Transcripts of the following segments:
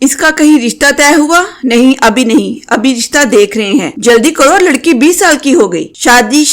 اس کا کہیں رشتہ طے ہوا؟ نہیں ابھی نہیں، ابھی رشتہ دیکھ رہے ہیں، جلدی کرو، لڑکی 20 سال کی ہو گئی۔ شادی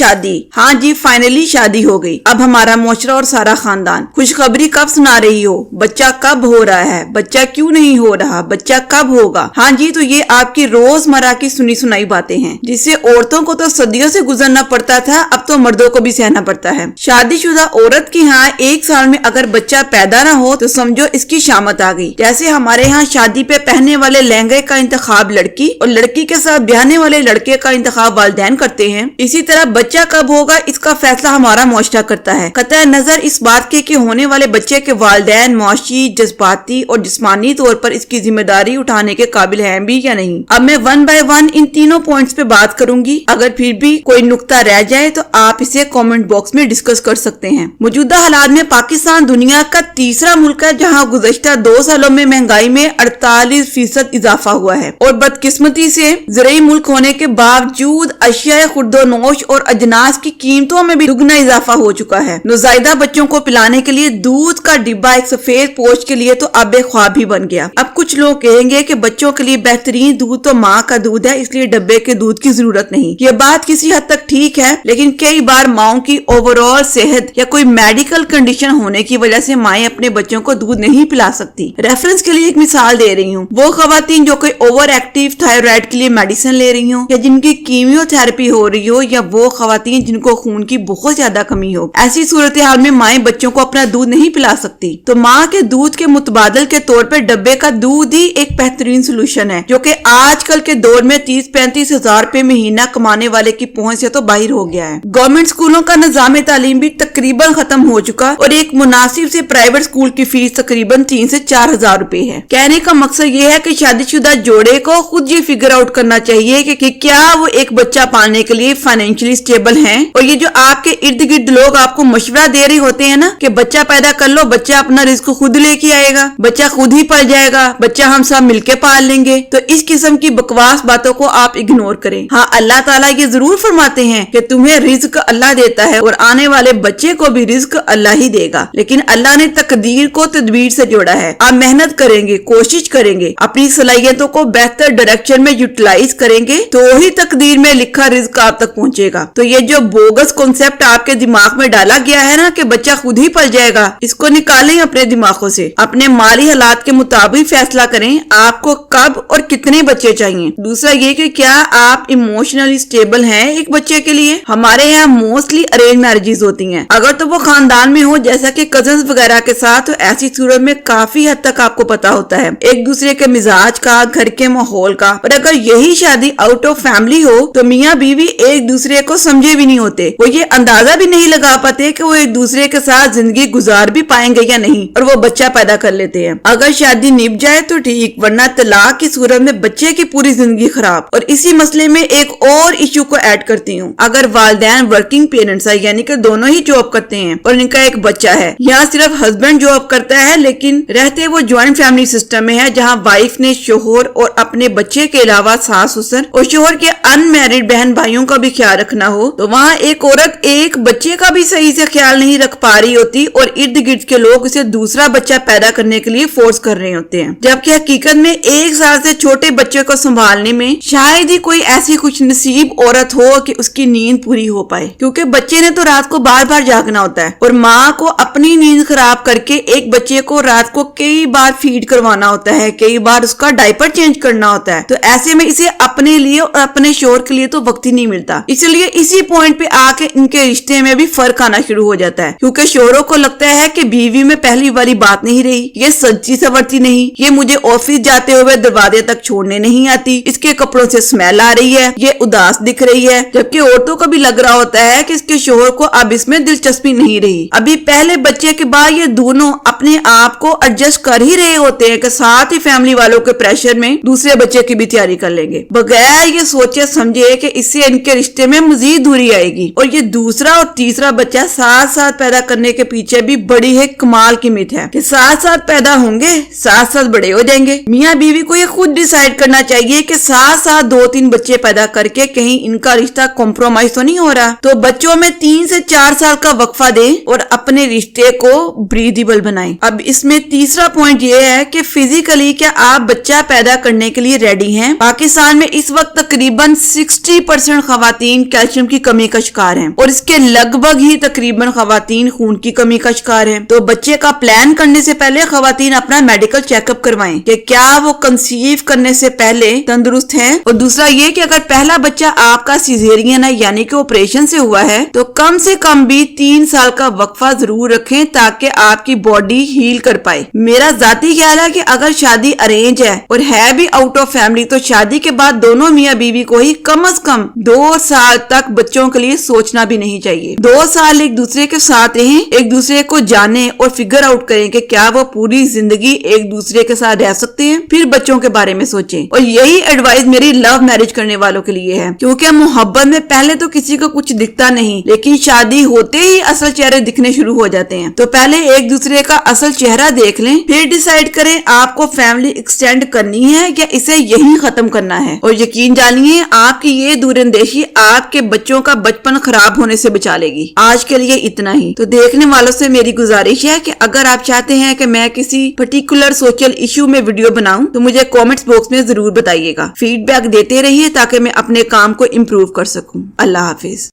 ہاں جی فائنلی شادی ہو گئی، اب ہمارا معاشرہ اور سارا خاندان۔ خوشخبری کب سنا رہی ہو؟ بچہ کب ہو رہا ہے؟ بچہ کیوں نہیں ہو رہا؟ بچہ کب ہوگا؟ ہاں جی تو یہ آپ کی روزمرہ کی سنی سنائی باتیں ہیں جس سے عورتوں کو تو صدیوں سے گزرنا پڑتا تھا، اب تو مردوں کو بھی سہنا پڑتا ہے۔ شادی شدہ عورت کے ہاں 1 سال میں اگر بچہ پیدا نہ ہو تو سمجھو اس کی شامت آ گئی۔ جیسے ہمارے ہاں شادی پہ پہننے والے لہنگے کا انتخاب لڑکی اور لڑکی کے ساتھ بیاہنے والے لڑکے کا انتخاب والدین کرتے ہیں، اسی طرح بچہ کب ہوگا اس کا فیصلہ ہمارا معاشرہ کرتا ہے، قطع نظر اس بات کے کہ ہونے والے بچے کے والدین معاشی، جذباتی اور جسمانی طور پر اس کی ذمہ داری اٹھانے کے قابل ہیں بھی یا نہیں۔ اب میں 1 by 1 ان تینوں پوائنٹس پہ بات کروں گی، اگر پھر بھی کوئی نقطہ رہ جائے تو آپ اسے کامنٹ باکس میں ڈسکس کر سکتے ہیں۔ موجودہ حالات میں پاکستان دنیا کا تیسرا ملک ہے جہاں گزشتہ 2 سالوں میں مہنگائی میں 48% اضافہ ہوا ہے، اور بدقسمتی سے زرعی ملک ہونے کے باوجود اشیاء خورد و نوش اور اجناس کی قیمتوں میں بھی دگنا اضافہ ہو چکا ہے۔ نوزائیدہ بچوں کو پلانے کے لیے دودھ کا ڈبہ ایک سفید پوش کے لیے تو اب ایک خواب ہی بن گیا۔ اب کچھ لوگ کہیں گے کہ بچوں کے لیے بہترین دودھ تو ماں کا دودھ ہے، اس لیے ڈبے کے دودھ کی ضرورت نہیں۔ یہ بات کسی حد تک ٹھیک ہے، لیکن کئی بار ماؤں کی اوورآل صحت یا کوئی میڈیکل کنڈیشن ہونے کی وجہ سے مائیں اپنے بچوں کو دودھ نہیں پلا سکتی۔ ریفرنس کے لیے ایک مثال دے رہی ہوں، وہ خواتین جو کوئی اوور ایکٹیو تھائرائیڈ کے لیے میڈیسن لے رہی ہوں یا جن کی کیمیو تھراپی ہو رہی ہو، یا وہ خواتین جن کو خون کی بہت زیادہ کمی ہو، ایسی صورتحال میں مائیں بچوں کو اپنا دودھ نہیں پلا سکتی، تو ماں کے دودھ کے متبادل کے طور پر ڈبے کا دودھ ہی ایک بہترین سولوشن ہے، جو کہ آج کل کے دور میں 30-35 ہزار روپے مہینہ کمانے والے کی پہنچ سے تو باہر ہو گیا ہے۔ گورنمنٹ اسکولوں کا نظام تعلیم بھی تقریباً ختم ہو چکا، اور ایک مناسب سے پرائیویٹ اسکول کی فیس تقریباً 3 سے 4 ہزار روپے ہے۔ کہنے کا مقصد یہ ہے کہ شادی شدہ جوڑے کو خود یہ فگر آؤٹ کرنا چاہیے کہ کیا وہ ایک بچہ پالنے کے لیے فائنینشلی اسٹیبل ہیں، اور یہ جو آپ کے ارد گرد لوگ آپ کو مشورہ دے رہے ہوتے ہیں نا کہ بچہ پیدا کر لو، بچہ اپنا رزق خود لے کے آئے گا، بچہ خود ہی پل جائے گا، بچہ ہم سب مل کے پال لیں گے، تو اس قسم کی بکواس باتوں کو آپ اگنور کریں۔ ہاں اللہ تعالیٰ یہ ضرور فرماتے ہیں کہ تمہیں رزق اللہ دیتا ہے اور آنے والے بچے کو بھی رزق اللہ ہی دے گا، لیکن اللہ نے تقدیر کو تدبیر سے جوڑا ہے۔ آپ محنت کریں گے، کوشش کریں گے، اپنی صلاحیتوں کو بہتر ڈائریکشن میں یوٹیلائز کریں گے تو ہی تقدیر میں لکھا رزق آپ تک پہنچے گا۔ تو یہ جو بوگس کنسپٹ آپ کے دماغ میں ڈالا گیا ہے نا کہ بچہ خود ہی پل جائے گا، اس کو نکالیں اپنے دماغوں سے، اپنے مالی حالات کے مطابق فیصلہ کریں آپ کو کب اور کتنے بچے چاہیے۔ دوسرا یہ کہ کیا آپ ایموشنلی سٹیبل ہیں ایک بچے کے لیے۔ ہمارے یہاں موسٹلی ارینج میرجز ہوتی ہیں، اگر تو وہ خاندان میں ہو جیسا کہ کزنز وغیرہ کے ساتھ، تو ایسی صورت میں کافی حد تک آپ کو پتا ہوتا ہے ایک دوسرے کے مزاج کا، گھر کے ماحول کا، اور اگر یہی شادی آؤٹ آف فیملی ہو تو میاں بیوی ایک دوسرے کو سمجھے بھی نہیں ہوتے، وہ یہ اندازہ بھی نہیں لگا پاتے کہ وہ ایک دوسرے کے ساتھ زندگی گزار بھی پائیں گے یا نہیں، اور وہ بچہ پیدا کر لیتے ہیں۔ اگر شادی نپ جائے تو ٹھیک، ورنہ طلاق کی صورت میں بچے کی پوری زندگی خراب۔ اور اسی مسئلے میں ایک اور ایشو کو ایڈ کرتی ہوں، اگر والدین ورکنگ پیرنٹس ہے، یعنی کہ دونوں ہی جاب کرتے ہیں اور ان کا ایک بچہ ہے، یا صرف ہسبینڈ جاب کرتا ہے لیکن رہتے وہ جوائنٹ فیملی سسٹم میں ہے جہاں وائف نے شوہر اور اپنے بچے کے علاوہ ساس سسر اور شوہر کے ان میرڈ بہن بھائیوں کا بھی خیال رکھنا ہو، تو وہاں ایک عورت ایک بچے کا بھی صحیح سے خیال نہیں رکھ پا رہی ہوتی اور ارد گرد کے لوگ اسے دوسرا بچہ پیدا کرنے کے لیے فورس کر رہے ہوتے ہیں، جبکہ حقیقت میں 1 سال سے چھوٹے بچے کو سنبھالنے میں شاید ہی کوئی ایسی خوش نصیب عورت ہو کہ اس کی نیند پوری ہو پائے، کیونکہ بچے نے تو رات کو بار بار جاگنا ہوتا ہے، اور ماں کو اپنی نیند خراب کر کے ایک بچے کو رات کو کئی بار فیڈ کروانا ہوتا ہے، کئی بار اس کا ڈائپر چینج کرنا ہوتا ہے، تو ایسے میں اسے اپنے لیے اور اپنے شوہر کے لیے تو وقت ہی نہیں ملتا۔ اس لیے اسی پوائنٹ پہ آ کے ان کے رشتے میں بھی فرق آنا شروع ہو جاتا ہے، کیونکہ شوہروں کو لگتا ہے کہ بیوی میں پہلی والی بات نہیں رہی، یہ سجی سورتی نہیں، یہ مجھے آفس جاتے ہوئے دروازے تک چھوڑنے نہیں آتی، اس کے کپڑوں سے اسمیل آ رہی ہے، یہ اداس دکھ رہی ہے، جبکہ عورتوں کو بھی لگ رہا ہوتا ہے کہ اس کے شوہر کو اب اس میں دلچسپی نہیں رہی۔ ابھی پہلے بچے کے بعد یہ دونوں اپنے آپ کو ایڈجسٹ کر ہی رہے ہوتے ہیں کہ ساتھ ہی فیملی والوں کے پریشر میں دوسرے بچے کی بھی تیاری کر لیں گے، بغیر یہ سوچے سمجھے کہ اس سے ان کے رشتے میں مزید دوری آئے گی، اور یہ دوسرا اور تیسرا بچہ ساتھ ساتھ پیدا کرنے کے پیچھے بھی بڑی ہے کمال کی مت ہے کہ ساتھ ساتھ پیدا ہوں گے، ساتھ ساتھ بڑے ہو جائیں گے۔ میاں بیوی کو یہ خود ڈیسائیڈ کرنا چاہیے کہ ساتھ ساتھ 2-3 بچے پیدا کر کے کہیں ان کا رشتہ کمپرومائز تو نہیں ہو رہا، تو بچوں میں 3 سے 4 سال کا وقفہ دیں اور اپنے رشتے کو بریدیبل بنائیں۔ اب اس میں تیسرا پوائنٹ یہ ہے کہ فزیکل علی کیا آپ بچہ پیدا کرنے کے لیے ریڈی ہیں؟ پاکستان میں اس وقت تقریباً 60% خواتین کیلشیم کی کمی کا شکار ہیں اور اس کے لگ بھگ ہی تقریباً خواتین خون کی کمی کا شکار ہیں۔ تو بچے کا پلان کرنے سے پہلے خواتین اپنا میڈیکل چیک اپ کروائیں کہ کیا وہ کنسیو کرنے سے پہلے تندرست ہیں، اور دوسرا یہ کہ اگر پہلا بچہ آپ کا سیزیرین ہے یعنی کہ آپریشن سے ہوا ہے تو کم سے کم بھی 3 سال کا وقفہ ضرور رکھیں تاکہ آپ کی باڈی ہیل کر پائے۔ میرا ذاتی خیال ہے کہ اگر شادی ارینج ہے اور ہے بھی آؤٹ آف فیملی تو شادی کے بعد دونوں میاں بیوی کو ہی کم از کم 2 سال تک بچوں کے لیے سوچنا بھی نہیں چاہیے۔ 2 سال ایک دوسرے کے ساتھ رہیں، ایک دوسرے کو جانیں اور فگر آؤٹ کریں کہ کیا وہ پوری زندگی ایک دوسرے کے ساتھ رہ سکتے ہیں، پھر بچوں کے بارے میں سوچیں۔ اور یہی ایڈوائز میری لو میرج کرنے والوں کے لیے ہے، کیونکہ محبت میں پہلے تو کسی کو کچھ دکھتا نہیں، لیکن شادی ہوتے ہی اصل چہرے دکھنے شروع ہو جاتے ہیں۔ تو پہلے ایک دوسرے کا اصل چہرہ دیکھ لیں، پھر ڈیسائیڈ کریں آپ کو فیملی ایکسٹینڈ کرنی ہے یا اسے یہی ختم کرنا ہے۔ اور یقین جانیے آپ کی یہ دور اندیشی آپ کے بچوں کا بچپن خراب ہونے سے بچا لے گی۔ آج کے لیے اتنا ہی۔ تو دیکھنے والوں سے میری گزارش ہے کہ اگر آپ چاہتے ہیں کہ میں کسی پرٹیکولر سوشل ایشو میں ویڈیو بناؤں تو مجھے کامنٹس باکس میں ضرور بتائیے گا۔ فیڈ بیک دیتے رہیے تاکہ میں اپنے کام کو امپروو کر سکوں۔ اللہ حافظ۔